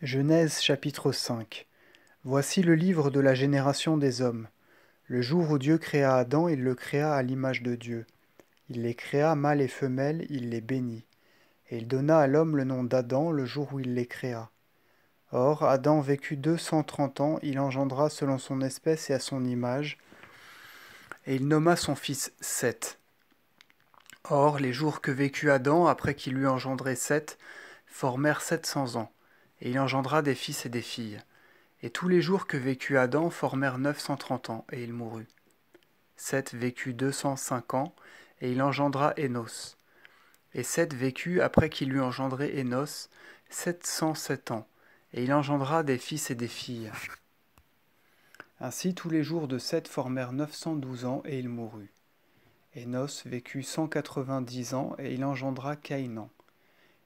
Genèse chapitre 5. Voici le livre de la génération des hommes. Le jour où Dieu créa Adam, il le créa à l'image de Dieu. Il les créa mâle et femelle, il les bénit. Et il donna à l'homme le nom d'Adam le jour où il les créa. Or, Adam vécut 230 ans, il engendra selon son espèce et à son image, et il nomma son fils Seth. Or, les jours que vécut Adam, après qu'il eut engendré Seth, formèrent 700 ans, et il engendra des fils et des filles. Et tous les jours que vécut Adam formèrent 930 ans, et il mourut. Seth vécut 205 ans, et il engendra Énos. Et Seth vécut, après qu'il eut engendré Énos, 707 ans, et il engendra des fils et des filles. Ainsi tous les jours de Seth formèrent 912 ans, et il mourut. Énos vécut 190 ans, et il engendra Caïnan.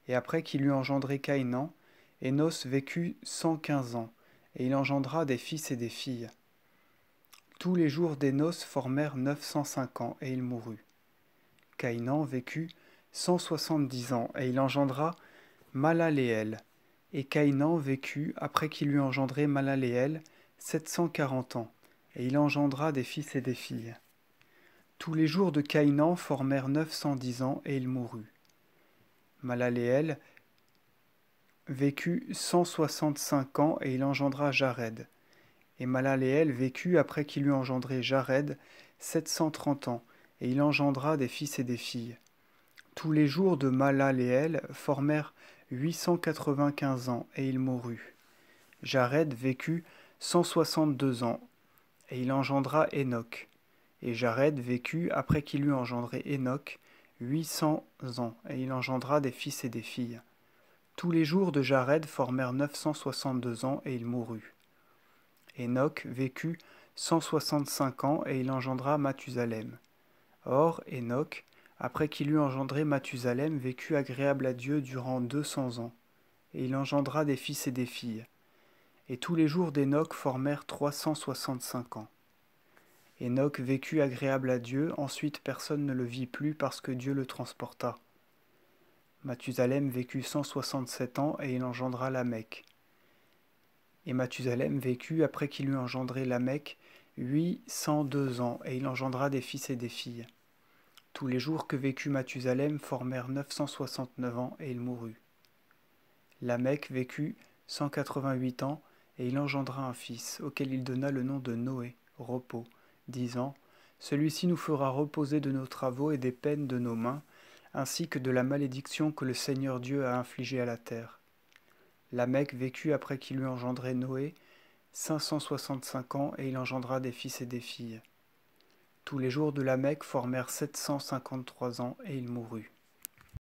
Et après qu'il eut engendré Caïnan, Énos vécut 115 ans, et il engendra des fils et des filles. Tous les jours d'Énos formèrent 905 ans, et il mourut. Caïnan vécut 170 ans, et il engendra Malaléel. Et Caïnan vécut, après qu'il eut engendré Malaléel, 740 ans, et il engendra des fils et des filles. Tous les jours de Caïnan formèrent 910 ans, et il mourut. Malaléel vécut 165 ans, et il engendra Jared. Et Malaléel vécut, après qu'il eut engendré Jared, 730 ans, et il engendra des fils et des filles. Tous les jours de Malaléel formèrent 895 ans, et il mourut. Jared vécut 162 ans, et il engendra Enoch. Et Jared vécut, après qu'il eut engendré Enoch, 800 ans, et il engendra des fils et des filles. Tous les jours de Jared formèrent 962 ans, et il mourut. Enoch vécut 165 ans, et il engendra Mathusalem. Or, Enoch, après qu'il eut engendré Mathusalem, vécut agréable à Dieu durant 200 ans, et il engendra des fils et des filles. Et tous les jours d'Enoch formèrent 365 ans. Enoch vécut agréable à Dieu, ensuite personne ne le vit plus parce que Dieu le transporta. Mathusalem vécut 167 ans, et il engendra Lamech. Et Mathusalem vécut, après qu'il eut engendré Lamech, 802 ans, et il engendra des fils et des filles. Tous les jours que vécut Mathusalem formèrent 969 ans, et il mourut. Lamech vécut 188 ans, et il engendra un fils, auquel il donna le nom de Noé, repos, disant « Celui-ci nous fera reposer de nos travaux et des peines de nos mains, ainsi que de la malédiction que le Seigneur Dieu a infligée à la terre. » Lamech vécut, après qu'il eut engendré Noé, 565 ans, et il engendra des fils et des filles. Tous les jours de Lamech formèrent 753 ans, et il mourut.